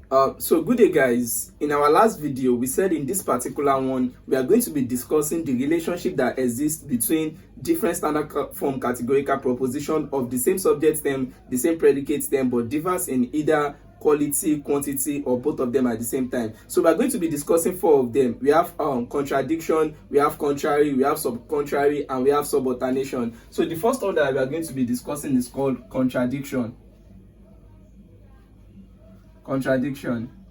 So good day guys. In our last video we said in this particular one we are going to be discussing the relationship that exists between different standard form categorical proposition of the same subject term, the same predicate term, but differs in either quality, quantity, or both of them at the same time. So we are going to be discussing four of them. We have contradiction, we have contrary, we have subcontrary, and we have subalternation. So the first one that we are going to be discussing is called contradiction.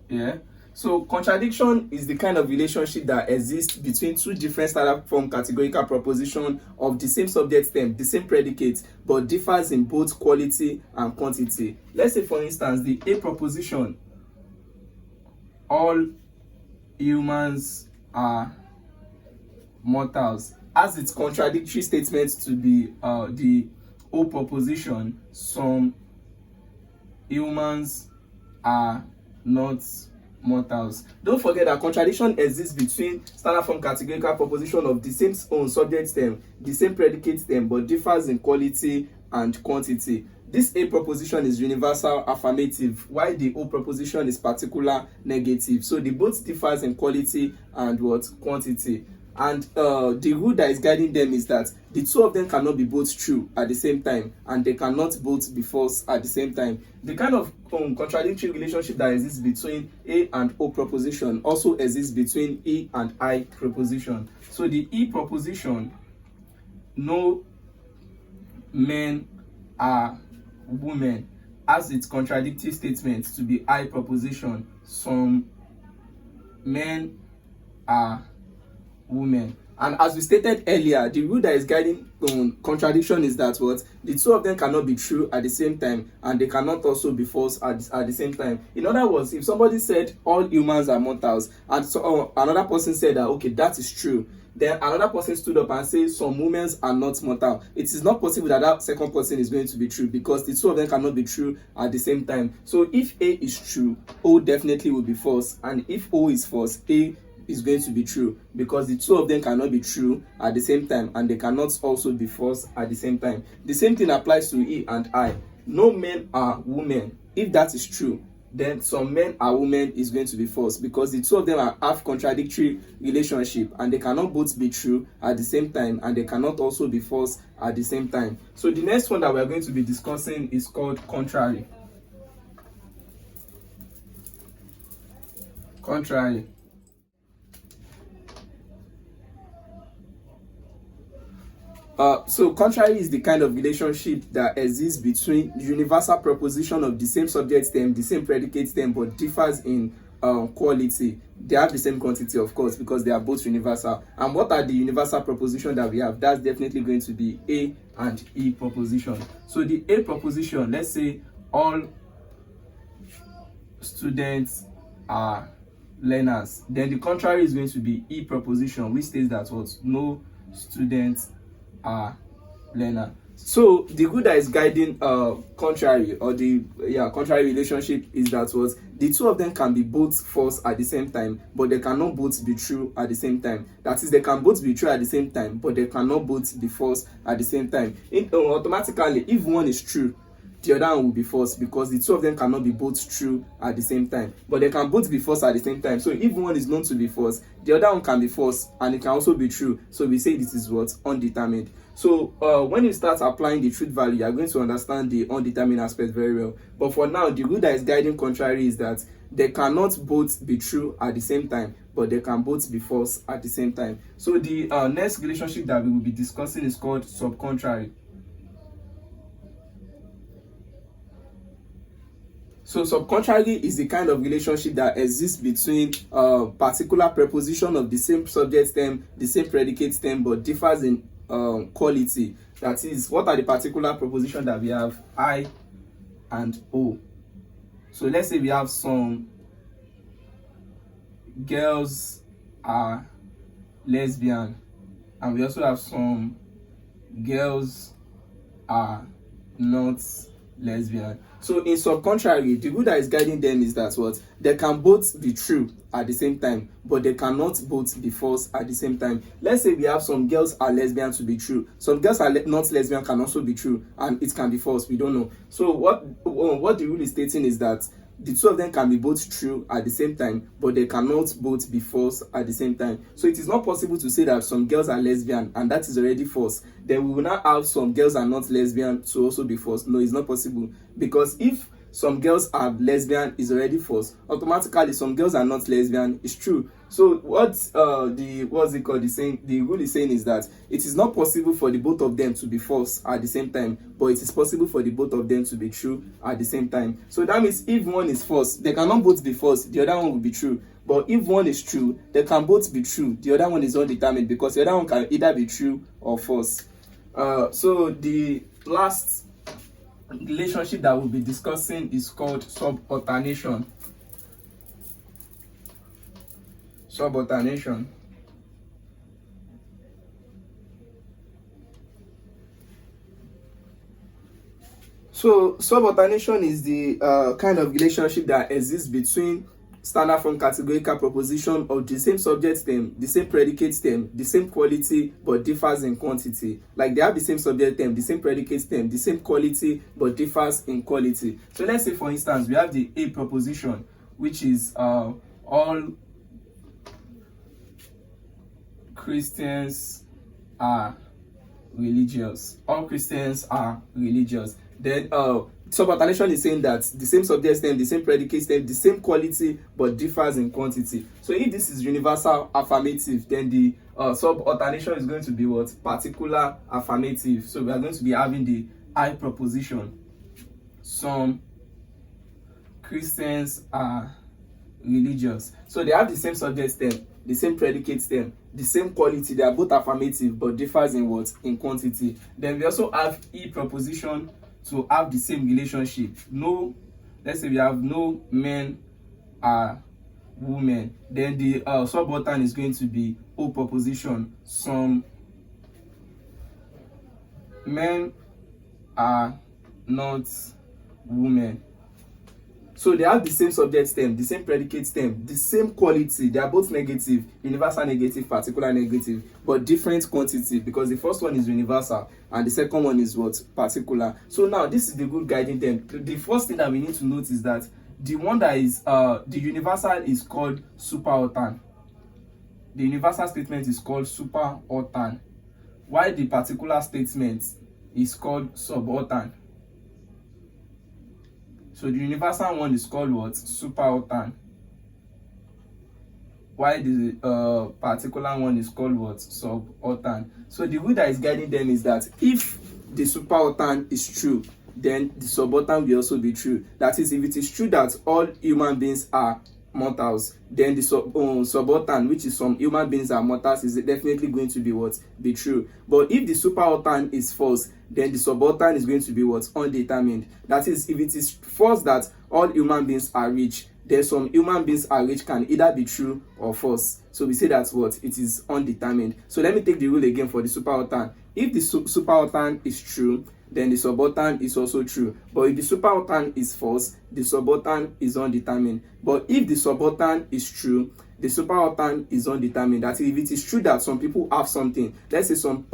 Yeah. So contradiction is the kind of relationship that exists between two different standard form categorical proposition of the same subject term, the same predicate, but differs in both quality and quantity. Let's say for instance the A proposition, all humans are mortals, has its contradictory statement to be the O proposition, some humans are not mortals. Don't forget that contradiction exists between standard form categorical proposition of the same subject term, the same predicate term, but differs in quality and quantity. This A proposition is universal affirmative, while the O proposition is particular negative. So they both differs in quality and what quantity. And the rule that is guiding them is that the two of them cannot be both true at the same time, and they cannot both be false at the same time. The kind of contradictory relationship that exists between A and O proposition also exists between E and I proposition. So the E proposition, no men are women, has its contradictory statement to be I proposition, some men are women. And as we stated earlier, the rule that is guiding contradiction is that what the two of them cannot be true at the same time, and they cannot also be false at the same time. In other words, if somebody said all humans are mortals, and so another person said that okay, that is true, then another person stood up and said some women are not mortal, it is not possible that that second person is going to be true, because the two of them cannot be true at the same time. So if A is true, O definitely will be false, and if O is false, A is going to be true, because the two of them cannot be true at the same time, and they cannot also be false at the same time. The same thing applies to E and I. No men are women. If that is true, then some men are women is going to be false, because the two of them have contradictory relationship, and they cannot both be true at the same time, and they cannot also be false at the same time. So the next one that we are going to be discussing is called contrary. Contrary. So contrary is the kind of relationship that exists between the universal proposition of the same subject term, the same predicate term, but differs in quality. They have the same quantity, of course, because they are both universal. And what are the universal proposition that we have? That's definitely going to be A and E proposition. So the A proposition, let's say all students are learners. Then the contrary is going to be E proposition, which states that what no students are learner. So the rule that is guiding contrary, or the contrary relationship, is that what the two of them can be both false at the same time, but they cannot both be true at the same time. That is, they can both be true at the same time, but they cannot both be false at the same time. Automatically, if one is true, the other one will be false, because the two of them cannot be both true at the same time, but they can both be false at the same time. So if one is known to be false, the other one can be false, and it can also be true. So we say this is what undetermined. So when you start applying the truth value, you are going to understand the undetermined aspect very well. But for now, the rule that is guiding contrary is that they cannot both be true at the same time, but they can both be false at the same time. So the next relationship that we will be discussing is called subcontrary. So subcontrary is the kind of relationship that exists between particular preposition of the same subject term, the same predicate term, but differs in quality. That is, what are the particular proposition that we have? I and O. So let's say we have some girls are lesbian, and we also have some girls are not lesbian. So in subcontrary, the rule that is guiding them is that what they can both be true at the same time, but they cannot both be false at the same time. Let's say we have some girls are lesbian to be true, some girls are not lesbian can also be true, and it can be false. We don't know. So what the rule is stating is that the two of them can be both true at the same time, but they cannot both be false at the same time. So it is not possible to say that some girls are lesbian and that is already false. Then we will not have some girls are not lesbian to also be false. No, it's not possible, because if some girls are lesbian is already false, automatically some girls are not lesbian is true. So what the rule is saying is that it is not possible for the both of them to be false at the same time, but it is possible for the both of them to be true at the same time. So that means if one is false, they cannot both be false, the other one will be true. But if one is true, they can both be true, the other one is undetermined, because the other one can either be true or false. So the last relationship that we'll be discussing is called subalternation. Subalternation. So subalternation is the kind of relationship that exists between standard form categorical proposition of the same subject term, the same predicate term, the same quality, but differs in quantity. Like they have the same subject term, the same predicate term, the same quality, but differs in quality. So let's say, for instance, we have the A proposition, which is all Christians are religious. All Christians are religious. Then subalternation is saying that the same subject term, the same predicate term, the same quality, but differs in quantity. So if this is universal affirmative, then the subalternation is going to be what? Particular affirmative. So we are going to be having the I proposition. Some Christians are religious. So they have the same subject term, the same predicate term, the same quality. They are both affirmative, but differs in what? In quantity. Then we also have E proposition to have the same relationship. No, let's say we have no men are women. Then the subaltern is going to be O proposition. Some men are not women. So they have the same subject term, the same predicate term, the same quality. They are both negative, universal negative, particular negative, but different quantity, because the first one is universal and the second one is what? Particular. So now this is the good guiding term. The first thing that we need to note is that the one that is the universal is called superaltern. The universal statement is called superaltern, while the particular statement is called subaltern. So the universal one is called what? Superaltern, while the particular one is called what? Subaltern. So the rule that is guiding them is that if the superaltern is true, then the subaltern will also be true. That is, if it is true that all human beings are mortals, then the subaltern, which is some human beings are mortals, is definitely going to be what? Be true. But if the superaltern is false, then the subaltern is going to be what? Undetermined. That is, if it is false that all human beings are rich, then some human beings are rich can either be true or false. So we say that's what? It is undetermined. So let me take the rule again for the superaltern. If the superaltern is true, then the subaltern is also true. But if the subaltern is false, the subaltern is undetermined. But if the subaltern is true, the subaltern is undetermined. That is, if it is true that some people have something, let's say some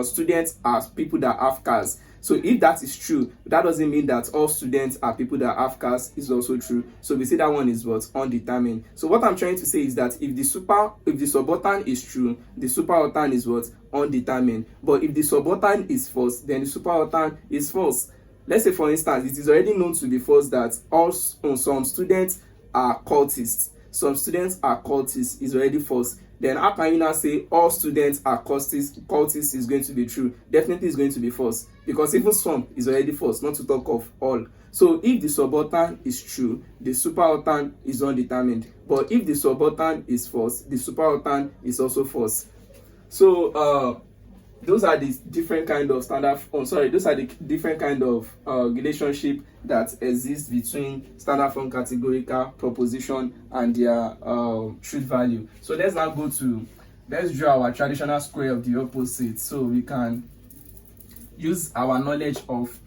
students are people that have cars. So if that is true, that doesn't mean that all students are people that have cars is also true. So we say that one is what? Undetermined. So what I'm trying to say is that if the subaltern is true, the superaltern is what? Undetermined. But if the subaltern is false, then the superaltern is false. Let's say, for instance, it is already known to be false that some students are cultists. Some students are cultists is already false. Then how can you now say all students are cultists is going to be true? Definitely is going to be false, because even some is already false, not to talk of all. So if the subaltern is true, the superaltern is undetermined. But if the subaltern is false, the superaltern is also false. So those are the different kind of those are the different kind of relationship that exists between standard form categorical proposition and their truth value. So let's draw our traditional square of the opposite, so we can use our knowledge of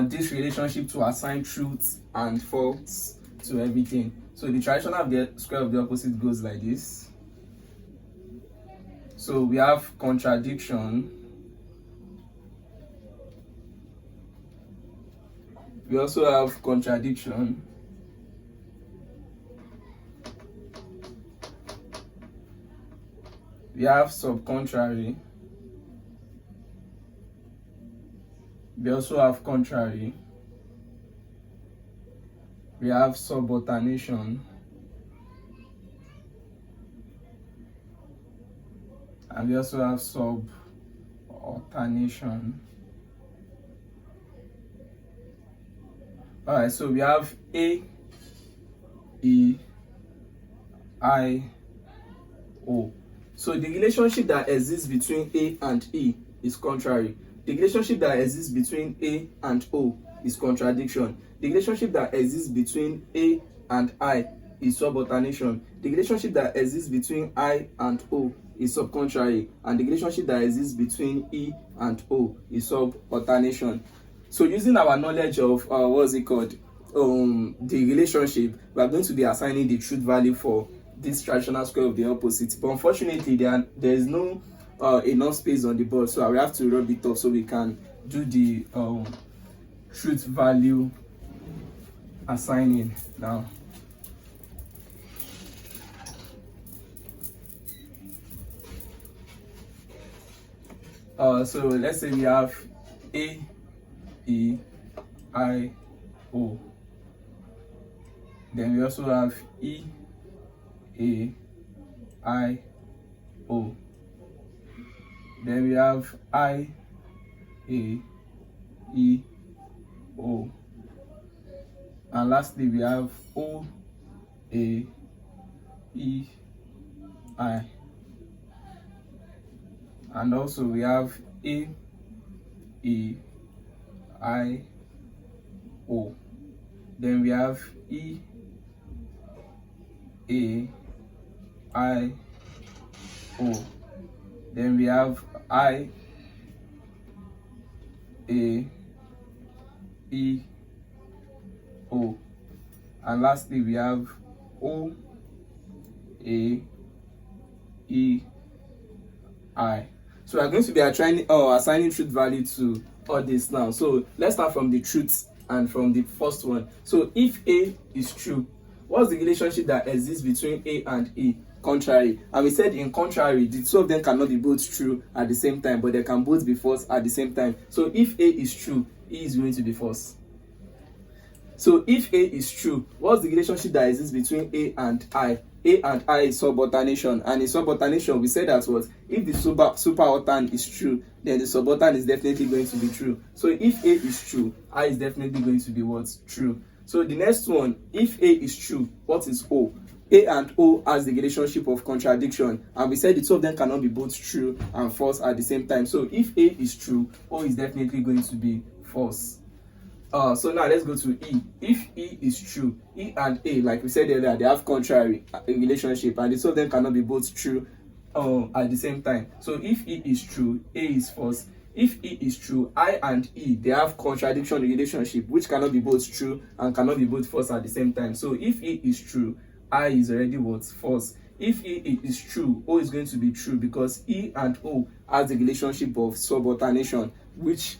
this relationship to assign truth and false to everything. So the traditional of the square of the opposite goes like this. So we have contradiction. We also have contradiction. we have subcontrary, we also have contrary, we have subalternation, and we also have sub-alternation. Alright, so we have A, E, I, O. So the relationship that exists between A and E is contrary. The relationship that exists between A and O is contradiction. The relationship that exists between A and I is subalternation. The relationship that exists between I and O is subcontrary. And the relationship that exists between E and O is subalternation. So using our knowledge of the relationship, we are going to be assigning the truth value for this traditional square of the opposite. But unfortunately, there is no enough space on the board, so I will have to rub it off so we can do the truth value assigning now. So let's say we have A, E, I, O. Then we also have E, A, I, O. Then we have I, A, E, O. And lastly, we have O, A, E, I. And also we have A, E, I, O. Then we have E, A, I, O. Then we have I, A, E, O. And lastly, we have O, A, E, I. So we are going to be assigning truth value to all this now. So let's start from the truth and from the first one. So if A is true, what's the relationship that exists between A and E? Contrary. And we said in contrary, the two of them cannot be both true at the same time, but they can both be false at the same time. So if A is true, E is going to be false. So if A is true, what's the relationship that exists between A and I? A and I is subalternation, and in subalternation we said that what if the subaltern is true, then the subaltern is definitely going to be true. So if A is true, I is definitely going to be what? True. So the next one, if A is true, what is O? A and O has the relationship of contradiction, and we said the two of them cannot be both true and false at the same time. So if A is true, O is definitely going to be false. So now let's go to E. If E is true, E and A, like we said earlier, they have contrary relationship, and the two of them cannot be both true at the same time. So if E is true, A is false. If E is true, I and E, they have contradiction relationship, which cannot be both true and cannot be both false at the same time. So if E is true, I is already what? False. If E is true, O is going to be true, because E and O has the relationship of subalternation, which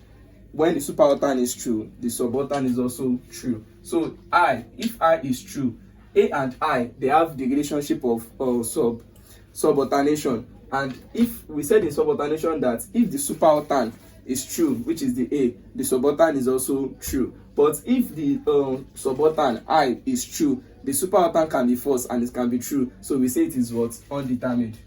when the subaltern is true, the subaltern is also true. So if I is true, A and I, they have the relationship of subalternation. And if we said in subalternation that if the subaltern is true, which is the A, the subaltern is also true. But if the subaltern I is true, the subaltern can be false and it can be true. So we say it is what? Undetermined.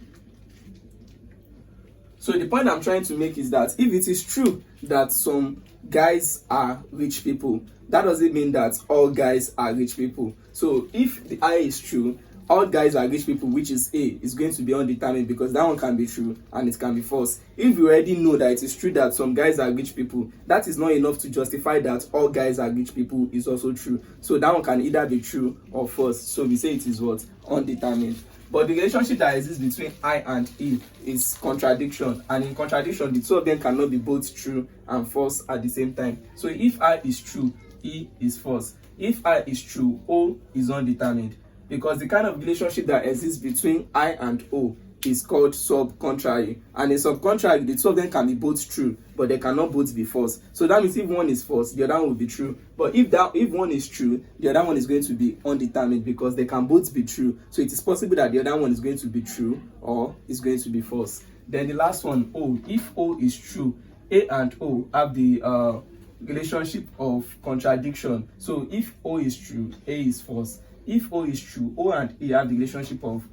So the point I'm trying to make is that if it is true that some guys are rich people, that doesn't mean that all guys are rich people. So if the I is true, all guys are rich people, which is A, is going to be undetermined, because that one can be true and it can be false. If we already know that it is true that some guys are rich people, that is not enough to justify that all guys are rich people is also true. So that one can either be true or false. So we say it is what? Undetermined. But the relationship that exists between I and E is contradiction, and in contradiction, the two of them cannot be both true and false at the same time. So if I is true, E is false. If I is true, O is undetermined, because the kind of relationship that exists between I and O is called subcontrary, and in subcontrary the two of them can be both true but they cannot both be false. So that means if one is false, the other one will be true, but if one is true, the other one is going to be undetermined because they can both be true. So it is possible that the other one is going to be true or is going to be false. Then the last one, O. If O is true, A and O have the relationship of contradiction. So if O is true, A is false. If O is true, O and A have the relationship of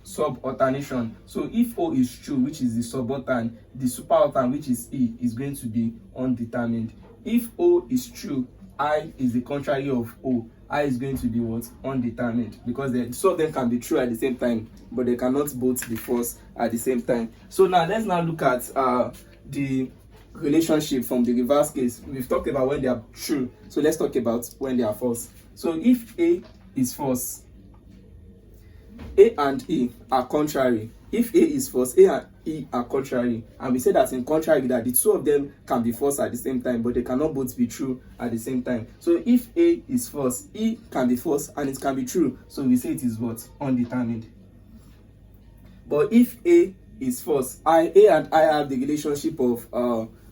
sub-alternation. So if O is true, which is the subaltern, the superaltern, which is E, is going to be undetermined. If O is true, I is the contrary of O. I is going to be what? Undetermined, because the two of them can be true at the same time, but they cannot both be false at the same time. So now let's look at the relationship from the reverse case. We've talked about when they are true, so let's talk about when they are false. So if A is false, A and E are contrary. If A is false, A and E are contrary, and we say that in contrary that the two of them can be false at the same time, but they cannot both be true at the same time. So if A is false, E can be false and it can be true, so we say it is what? Undetermined. But if A is false, A and I have the relationship of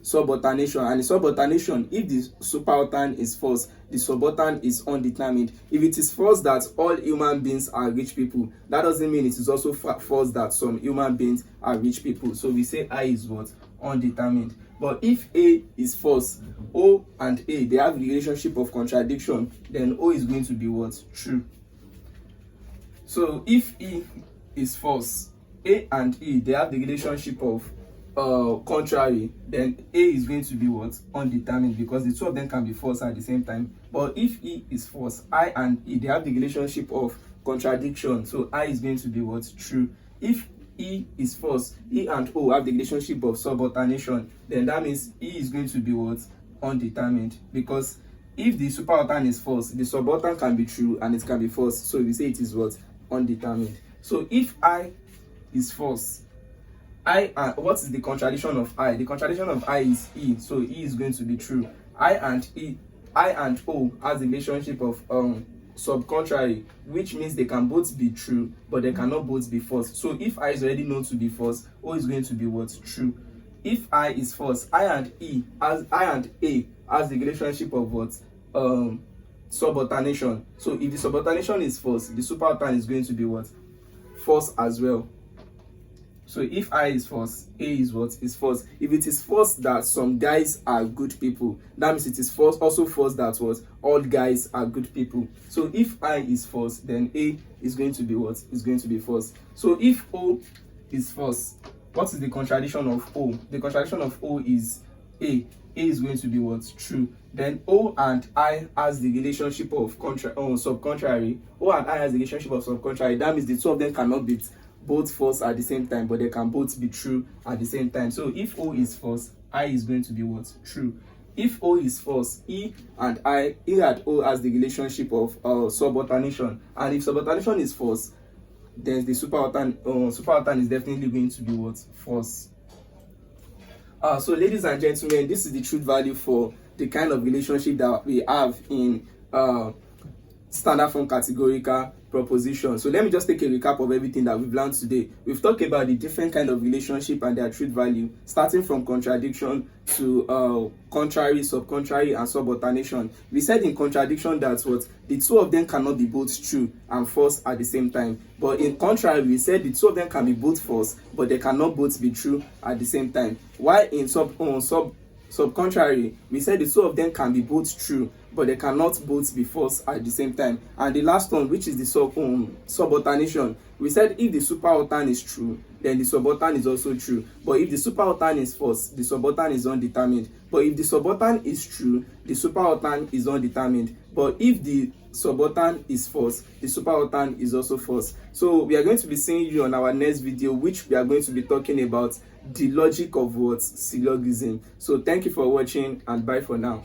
subalternation, and in subalternation, if the subaltern is false, the subaltern is undetermined. If it is false that all human beings are rich people, that doesn't mean it is also false that some human beings are rich people. So we say I is what? Undetermined. But if A is false, O and A, they have the relationship of contradiction, then O is going to be what? True. So if E is false, A and E, they have the relationship of contrary, then A is going to be what? Undetermined, because the two of them can be false at the same time. But if E is false, I and E, they have the relationship of contradiction, so I is going to be what? True. If E is false, E and O have the relationship of subalternation, then that means E is going to be what? Undetermined, because if the subaltern is false, the subaltern can be true and it can be false, so we say it is what? Undetermined. So if I is false, what is the contradiction of I? The contradiction of I is E, so E is going to be true. I and O has the relationship of subcontrary, which means they can both be true, but they cannot both be false. So if I is already known to be false, O is going to be what? True. If I is false, I and A has the relationship of what? Subalternation. So if the subalternation is false, the subaltern is going to be what? False as well. So if I is false, A is what? Is false. If it is false that some guys are good people, that means it is false, also false that what? All guys are good people. So if I is false, then A is going to be what? Is going to be false. So if O is false, what is the contradiction of O? The contradiction of O is A. A is going to be what? True. Then O and I has the relationship of subcontrary. O and I has the relationship of subcontrary. That means the two of them cannot be both false at the same time, but they can both be true at the same time. So if O is false, I is going to be what? True. If O is false, E and O has the relationship of subalternation, and if subalternation is false, then the subaltern is definitely going to be what? False. So ladies and gentlemen, this is the truth value for the kind of relationship that we have in standard form categorical proposition. So let me just take a recap of everything that we've learned today. We've talked about the different kind of relationship and their truth value, starting from contradiction to contrary, subcontrary, and subalternation. We said in contradiction that what? The two of them cannot be both true and false at the same time. But in contrary, we said the two of them can be both false, but they cannot both be true at the same time. While in subcontrary, we said the two of them can be both true, but they cannot both be false at the same time. And the last one, which is the subalternation, we said if the subaltern is true, then the subaltern is also true. But if the subaltern is false, the subaltern is undetermined. But if the subaltern is true, the subaltern is undetermined. But if the subaltern is false, the subaltern is also false. So we are going to be seeing you on our next video, which we are going to be talking about the logic of what? Syllogism. So thank you for watching, and bye for now.